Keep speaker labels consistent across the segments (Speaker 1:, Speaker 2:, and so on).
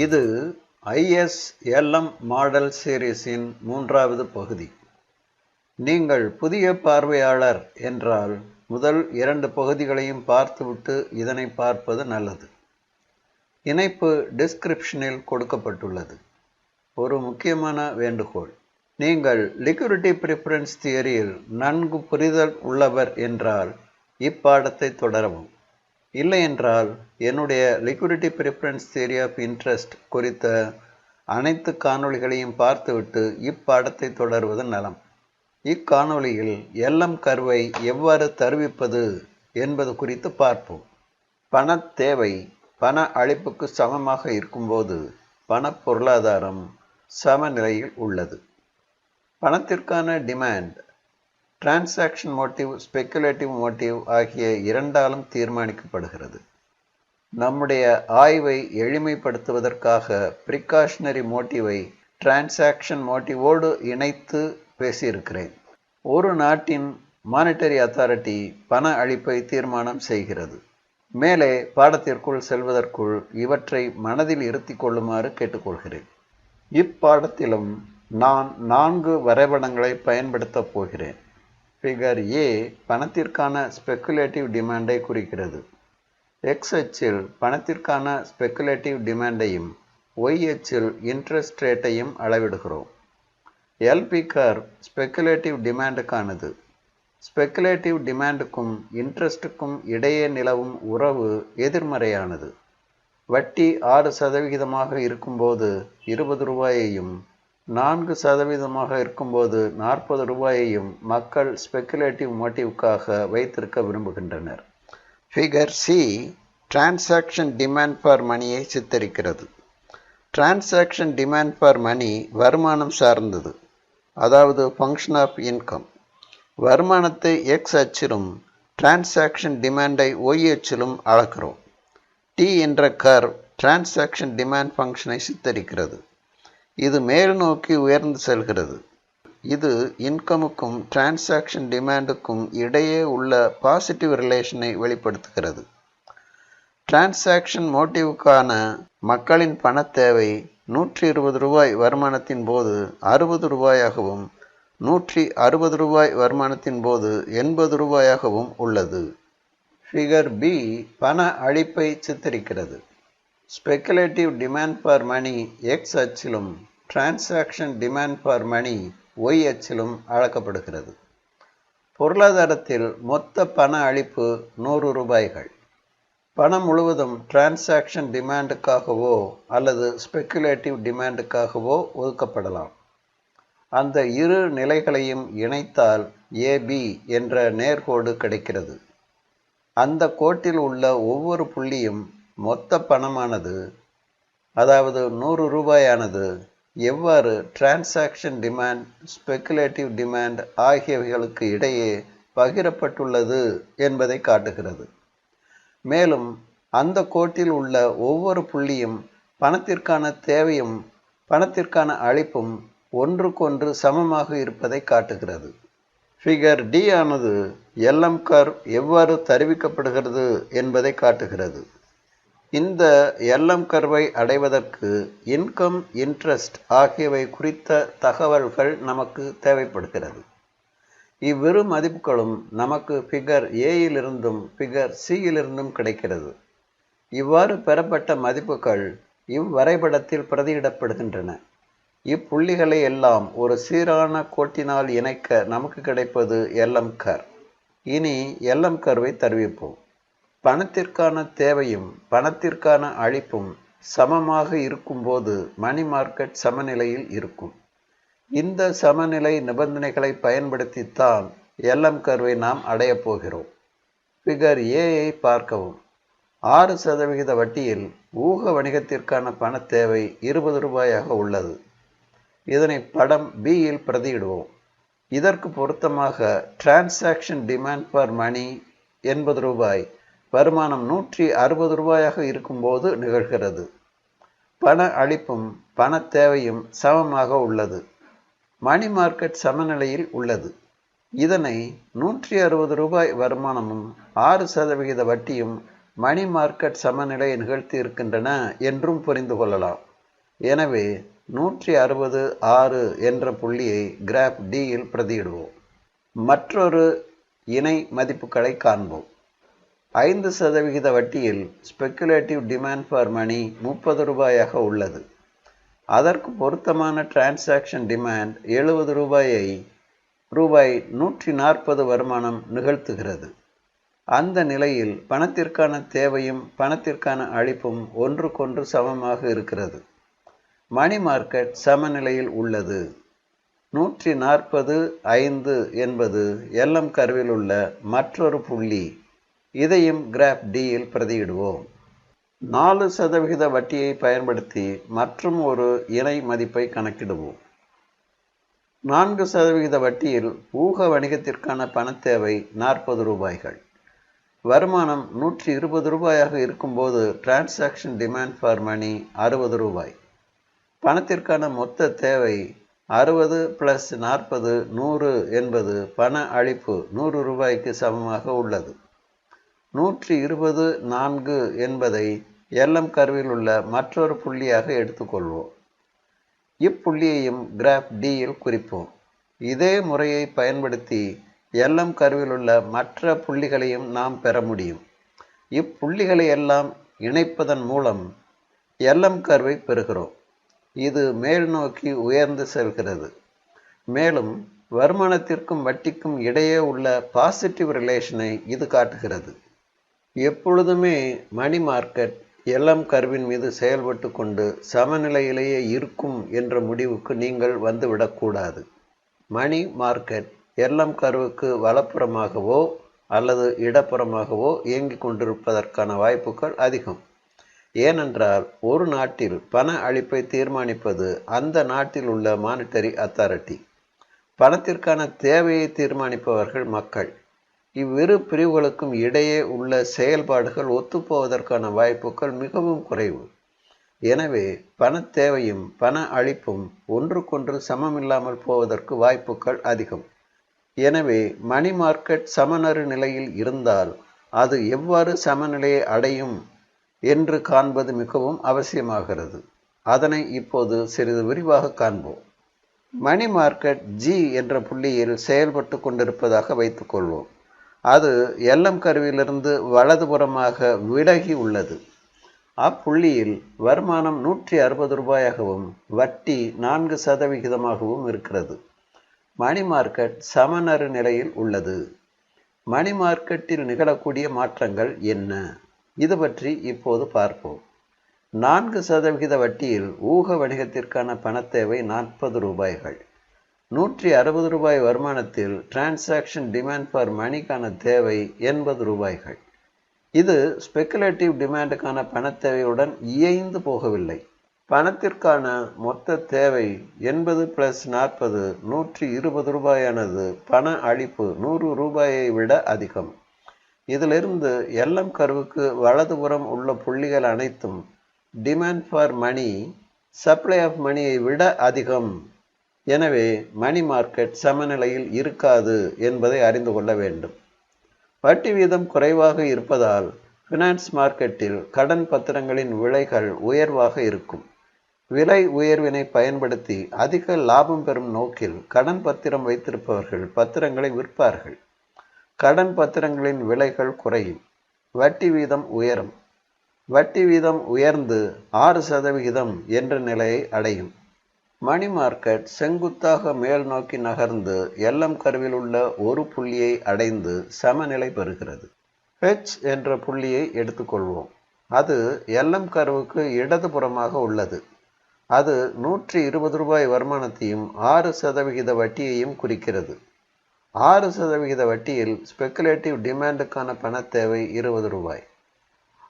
Speaker 1: இது ISLM model சீரிஸின் 3வது பகுதி. நீங்கள் புதிய பார்வையாளர் என்றால் முதல் 2 பகுதிகளையும் பார்த்துவிட்டு இதனை பார்ப்பது நல்லது. இணைப்பு டிஸ்கிரிப்ஷனில் கொடுக்கப்பட்டுள்ளது. ஒரு முக்கியமான வேண்டுகோள்: நீங்கள் லிக்விடிட்டி ப்ரிஃபரன்ஸ் தியரியில் நன்கு புரிதல் உள்ளவர் என்றால் இப்பாடத்தை தொடரவும். இல்லையென்றால் என்னுடைய liquidity preference theory of interest குறித்த அனைத்து காணொளிகளையும் பார்த்துவிட்டு இப்பாடத்தை தொடர்வது நலம். இக்காணொளியில் LM கர்வை எவ்வாறு தருவிப்பது என்பது குறித்து பார்ப்போம். பண தேவை பண அளிப்புக்கு சமமாக இருக்கும்போது பண பொருளாதாரம் சமநிலையில் உள்ளது. பணத்திற்கான demand transaction motive, speculative motive ஆகிய இரண்டாலும் தீர்மானிக்கப்படுகிறது. நம்முடைய ஆய்வை எளிமைப்படுத்துவதற்காக ப்ரிகாஷனரி மோட்டிவை டிரான்சாக்ஷன் மோட்டிவோடு இணைத்து பேசியிருக்கிறேன். ஒரு நாட்டின் மானிட்டரி அத்தாரிட்டி பண அளிப்பை தீர்மானம் செய்கிறது. மேலே பாடத்திற்குள் செல்வதற்குள் இவற்றை மனதில் இருத்தி கொள்ளுமாறு கேட்டுக்கொள்கிறேன். இப்பாடத்திலும் நான் 4 வரைபடங்களை பயன்படுத்தப் போகிறேன். ஃபிகர் A பணத்திற்கான ஸ்பெக்குலேட்டிவ் டிமாண்டை குறிக்கிறது. X அச்சில் பணத்திற்கான ஸ்பெக்குலேட்டிவ் டிமாண்டையும் Y அச்சில் இன்ட்ரெஸ்ட் ரேட்டையும் அளவிடுகிறோம். LP கர்வ் ஸ்பெக்குலேட்டிவ் டிமாண்டுக்கானது. ஸ்பெக்குலேட்டிவ் டிமாண்டுக்கும் இன்ட்ரெஸ்ட்டுக்கும் இடையே நிலவும் உறவு எதிர்மறையானது. வட்டி 6% இருக்கும்போது 20 ரூபாயையும் 4% இருக்கும்போது 40 ரூபாயையும் மக்கள் ஸ்பெக்குலேட்டிவ் மோட்டிவ்க்காக வைத்திருக்க விரும்புகின்றனர். Figure C transaction demand for மணியை சித்தரிக்கிறது. டிரான்சாக்ஷன் டிமாண்ட் ஃபார் மணி வருமானம் சார்ந்தது, அதாவது ஃபங்க்ஷன் ஆஃப் இன்கம். வருமானத்தை X அச்சிலும் டிரான்சாக்ஷன் டிமாண்டை Y அச்சிலும் அளக்கிறோம். T என்ற கர்வ் டிரான்சாக்ஷன் டிமாண்ட் ஃபங்க்ஷனை சித்தரிக்கிறது. இது மேல் நோக்கி உயர்ந்து செல்கிறது. இது இன்கமுக்கும் டிரான்சாக்ஷன் டிமாண்டுக்கும் இடையே உள்ள பாசிட்டிவ் ரிலேஷனை வெளிப்படுத்துகிறது. டிரான்சாக்ஷன் மோட்டிவுக்கான மக்களின் பண தேவை 120 ரூபாய் வருமானத்தின் போது 60 ரூபாயாகவும் 160 ரூபாய் வருமானத்தின் போது 80 ரூபாயாகவும் உள்ளது. ஃபிகர் B பண அளிப்பை சித்தரிக்கிறது. Speculative demand for money X அச்சிலும் transaction demand for money Y அச்சிலும் அளக்கப்படுகிறது. பொருளாதாரத்தில் மொத்த பண அளிப்பு 100 ரூபாய்கள். பணம் முழுவதும் டிரான்சாக்ஷன் டிமாண்டுக்காகவோ அல்லது ஸ்பெக்குலேட்டிவ் டிமாண்டுக்காகவோ ஒதுக்கப்படலாம். அந்த இரு நிலைகளையும் இணைத்தால் AB என்ற நேர்கோடு கிடைக்கிறது. அந்த கோட்டில் உள்ள ஒவ்வொரு புள்ளியும் மொத்த பணமானது, அதாவது 100 ரூபாயானது எவ்வாறு டிரான்சாக்ஷன் டிமாண்ட், ஸ்பெக்குலேட்டிவ் டிமாண்ட் ஆகியவைகளுக்கு இடையே பகிரப்பட்டுள்ளது என்பதை காட்டுகிறது. மேலும் அந்த கோட்டில் உள்ள ஒவ்வொரு புள்ளியும் பணத்திற்கான தேவையும் பணத்திற்கான அளிப்பும் ஒன்றுக்கொன்று சமமாக இருப்பதை காட்டுகிறது. ஃபிகர் D ஆனது LM கர்வ் எவ்வாறு தருவிக்கப்படுகிறது என்பதை காட்டுகிறது. இந்த LM கர்வை அடைவதற்கு இன்கம், இன்ட்ரெஸ்ட் ஆகியவை குறித்த தகவல்கள் நமக்கு தேவைப்படுகிறது. இவ்விரு மதிப்புகளும் நமக்கு ஃபிகர் Aயிலிருந்தும் ஃபிகர் Cயிலிருந்தும் கிடைக்கிறது. இவ்வாறு பெறப்பட்ட மதிப்புகள் இவ்வரைபடத்தில் பிரதியிடப்படுகின்றன. இப்புள்ளிகளை எல்லாம் ஒரு சீரான கோட்டினால் இணைக்க நமக்கு கிடைப்பது LM கர்வ். இனி LM கர்வை தருவிப்போம். பணத்திற்கான தேவையும் பணத்திற்கான அளிப்பும் சமமாக இருக்கும்போது மணி மார்க்கெட் சமநிலையில் இருக்கும். இந்த சமநிலை நிபந்தனைகளை பயன்படுத்தித்தான் LM கர்வை நாம் அடையப் போகிறோம். ஃபிகர் Aயை பார்க்கவும். 6% வட்டியில் ஊக வணிகத்திற்கான பண தேவை 20 ரூபாயாக உள்ளது. இதனை படம் Bயில் பிரதியிடுவோம். இதற்கு பொருத்தமாக டிரான்சாக்ஷன் டிமாண்ட் ஃபார் மணி 80 ரூபாய் வருமானம் 160 ரூபாயாக இருக்கும்போது நிகழ்கிறது. பண அளிப்பும் பண தேவையும் சமமாக உள்ளது. மணி மார்க்கெட் சமநிலையில் உள்ளது. இதனை 160 ரூபாய் வருமானமும் 6% வட்டியும் மணி மார்க்கெட் சமநிலை நிகழ்த்தி இருக்கின்றன என்றும் புரிந்து கொள்ளலாம். எனவே 166 என்ற புள்ளியை கிராஃப் டியில் பிரதியிடுவோம். மற்றொரு இணை மதிப்புகளை காண்போம். 5% வட்டியில் ஸ்பெக்குலேட்டிவ் டிமாண்ட் ஃபார் மணி 30 ரூபாயாக உள்ளது. அதற்கு பொருத்தமான டிரான்சாக்ஷன் டிமாண்ட் 70 ரூபாயை ரூபாய் 140 வருமானம் நிகழ்த்துகிறது. அந்த நிலையில் பணத்திற்கான தேவையும் பணத்திற்கான அளிப்பும் ஒன்றுக்கொன்று சமமாக இருக்கிறது. மணி மார்க்கெட் சமநிலையில் உள்ளது. 140.5 என்பது LM கர்வில் உள்ள மற்றொரு புள்ளி. இதையும் கிராஃப் டியில் பிரதியிடுவோம். 4% வட்டியை பயன்படுத்தி மற்றும் ஒரு இணை மதிப்பை கணக்கிடுவோம். 4% வட்டியில் ஊக வணிகத்திற்கான பணத்தேவை 40 ரூபாய்கள். வருமானம் 120 ரூபாயாக இருக்கும்போது டிரான்சாக்ஷன் டிமாண்ட் ஃபார் மணி 60 ரூபாய். பணத்திற்கான மொத்த தேவை 60 + 40 100 என்பது பண அளிப்பு 100 ரூபாய்க்கு சமமாக உள்ளது. 120.4 என்பதை LM கர்வில் உள்ள மற்றொரு புள்ளியாக எடுத்துக்கொள்வோம். இப்புள்ளியையும் கிராஃப் டியில் குறிப்போம். இதே முறையை பயன்படுத்தி LM கர்வில் உள்ள மற்ற புள்ளிகளையும் நாம் பெற முடியும். இப்புள்ளிகளை எல்லாம் இணைப்பதன் மூலம் LM கர்வை பெறுகிறோம். இது மேல் நோக்கி உயர்ந்து செல்கிறது. மேலும் வருமானத்திற்கும் வட்டிக்கும் இடையே உள்ள பாசிட்டிவ் ரிலேஷனை இது காட்டுகிறது. எப்பொழுதுமே மணி மார்க்கெட் LM கர்வின் மீது செயல்பட்டு கொண்டு சமநிலையிலேயே இருக்கும் என்ற முடிவுக்கு நீங்கள் வந்துவிடக்கூடாது. மணி மார்க்கெட் LM கர்வுக்கு வலப்புறமாகவோ அல்லது இடப்புறமாகவோ இயங்கிக் கொண்டிருப்பதற்கான வாய்ப்புகள் அதிகம். ஏனென்றால் ஒரு நாட்டில் பண அளிப்பை தீர்மானிப்பது அந்த நாட்டில் உள்ள மானிட்டரி அத்தாரிட்டி. பணத்திற்கான தேவையை தீர்மானிப்பவர்கள் மக்கள். இவ்விரு பிரிவுகளுக்கும் இடையே உள்ள செயல்பாடுகள் ஒத்துப்போவதற்கான வாய்ப்புகள் மிகவும் குறைவு. எனவே பண தேவையும் பண அளிப்பும் ஒன்றுக்கொன்று சமமில்லாமல் போவதற்கு வாய்ப்புகள் அதிகம். எனவே மணி மார்க்கெட் சமநறு நிலையில் இருந்தால் அது எவ்வாறு சமநிலையை அடையும் என்று காண்பது மிகவும் அவசியமாகிறது. அதனை இப்போது சிறிது விரிவாக காண்போம். மணி மார்க்கெட் G என்ற புள்ளியில் செயல்பட்டு கொண்டிருப்பதாக வைத்துக்கொள்வோம். அது LM கர்விலிருந்து வலதுபுறமாக விலகி உள்ளது. அப்புள்ளியில் வருமானம் 160 ரூபாயாகவும் வட்டி 4% இருக்கிறது. மணி மார்க்கெட் சமநறு நிலையில் உள்ளது. மணி மார்க்கெட்டில் நிகழக்கூடிய மாற்றங்கள் என்ன? இது பற்றி இப்போது பார்ப்போம். 4% வட்டியில் ஊக வணிகத்திற்கான பணத்தேவை 40 ரூபாய்கள். 160 ரூபாய் வருமானத்தில் டிரான்சாக்ஷன் டிமாண்ட் ஃபார் மணிக்கான தேவை 80 ரூபாய்கள். இது ஸ்பெக்குலேட்டிவ் டிமாண்டுக்கான பணத்தேவையுடன் இயைந்து போகவில்லை. பணத்திற்கான மொத்த தேவை 80 + 40 120 ரூபாயானது பண அளிப்பு 100 ரூபாயை விட அதிகம். இதிலிருந்து LM கர்வுக்கு வலதுபுறம் உள்ள புள்ளிகள் அனைத்தும் demand for money supply of மணியை விட அதிகம். எனவே மணி மார்க்கெட் சமநிலையில் இருக்காது என்பதை அறிந்து கொள்ள வேண்டும். வட்டி வீதம் குறைவாக இருப்பதால் ஃபினான்ஸ் மார்க்கெட்டில் கடன் பத்திரங்களின் விலைகள் உயர்வாக இருக்கும். விலை உயர்வினை பயன்படுத்தி அதிக லாபம் பெறும் நோக்கில் கடன் பத்திரம் வைத்திருப்பவர்கள் பத்திரங்களை விற்பார்கள். கடன் பத்திரங்களின் விலைகள் குறையும். வட்டி வீதம் உயரும். வட்டி வீதம் உயர்ந்து 6% என்ற நிலையை அடையும். மணி மார்க்கெட் செங்குத்தாக மேல் நோக்கி நகர்ந்து LM கர்வில் உள்ள ஒரு புள்ளியை அடைந்து சமநிலை பெறுகிறது. H என்ற புள்ளியை எடுத்துக்கொள்வோம். அது LM கர்வுக்கு இடதுபுறமாக உள்ளது. அது 120 ரூபாய் வருமானத்தையும் 6% வட்டியையும் குறிக்கிறது. 6% வட்டியில் ஸ்பெக்குலேட்டிவ் டிமாண்டுக்கான பணத்தேவை 20 ரூபாய்.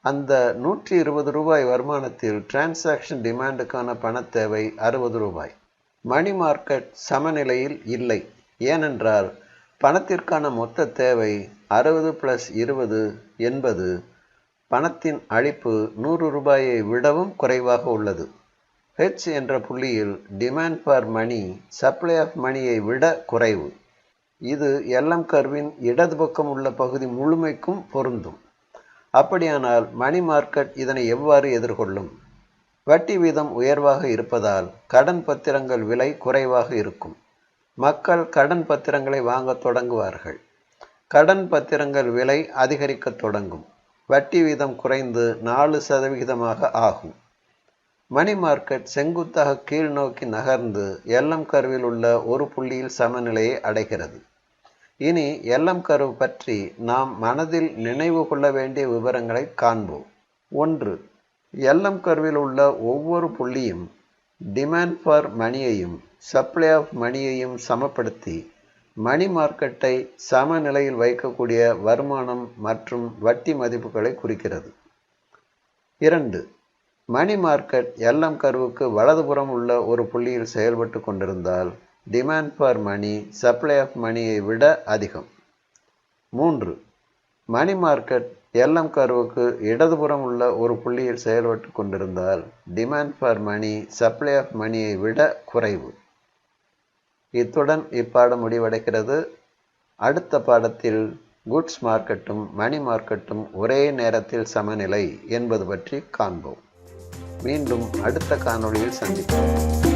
Speaker 1: அந்த 120 ரூபாய் வருமானத்தில் டிரான்சாக்ஷன் டிமாண்டுக்கான பணத்தேவை 60 ரூபாய். மணி மார்க்கெட் சமநிலையில் இல்லை. ஏனென்றால் பணத்திற்கான மொத்த தேவை 60 + 20 என்பது பணத்தின் அளிப்பு 100 ரூபாயை விடவும் குறைவாக உள்ளது. H என்ற புள்ளியில் demand for money supply of மணியை விட குறைவு. இது LM கர்வின் இடது பக்கம் உள்ள பகுதி முழுமைக்கும் பொருந்தும். அப்படியானால் மணி மார்க்கெட் இதனை எவ்வாறு எதிர்கொள்ளும்? வட்டி வீதம் உயர்வாக இருப்பதால் கடன் பத்திரங்கள் விலை குறைவாக இருக்கும். மக்கள் கடன் பத்திரங்களை வாங்க தொடங்குவார்கள். கடன் பத்திரங்கள் விலை அதிகரிக்க தொடங்கும். வட்டி வீதம் குறைந்து 4% ஆகும். மணி மார்க்கெட் செங்குத்தாக கீழ் நோக்கி நகர்ந்து LM கர்வில் உள்ள ஒரு புள்ளியில் சமநிலையை அடைகிறது. இனி LM கர்வ் பற்றி நாம் மனதில் நினைவு கொள்ள வேண்டிய விவரங்களை காண்போம். 1. LM கர்வில் உள்ள ஒவ்வொரு புள்ளியும் டிமாண்ட் ஃபார் மணியையும் சப்ளை ஆஃப் மணியையும் சமப்படுத்தி மணி மார்க்கெட்டை சமநிலையில் வைக்கக்கூடிய வருமானம் மற்றும் வட்டி மதிப்புகளை குறிக்கிறது. 2. மணி மார்க்கெட் LM கர்வுக்கு வலதுபுறம் உள்ள ஒரு புள்ளியில் செயல்பட்டு கொண்டிருந்தால் demand for money supply of மணியை விட அதிகம். 3. மணி மார்க்கெட் LM கர்வுக்கு இடதுபுறம் உள்ள ஒரு புள்ளியில் செயல்பட்டு கொண்டிருந்தால் demand for money supply of மணியை விட குறைவு. இத்துடன் இப்பாடம் முடிவடைகிறது. அடுத்த பாடத்தில் குட்ஸ் மார்க்கெட்டும் மணி மார்க்கெட்டும் ஒரே நேரத்தில் சமநிலை என்பது பற்றி காண்போம். மீண்டும் அடுத்த காணொளியில் சந்திப்போம்.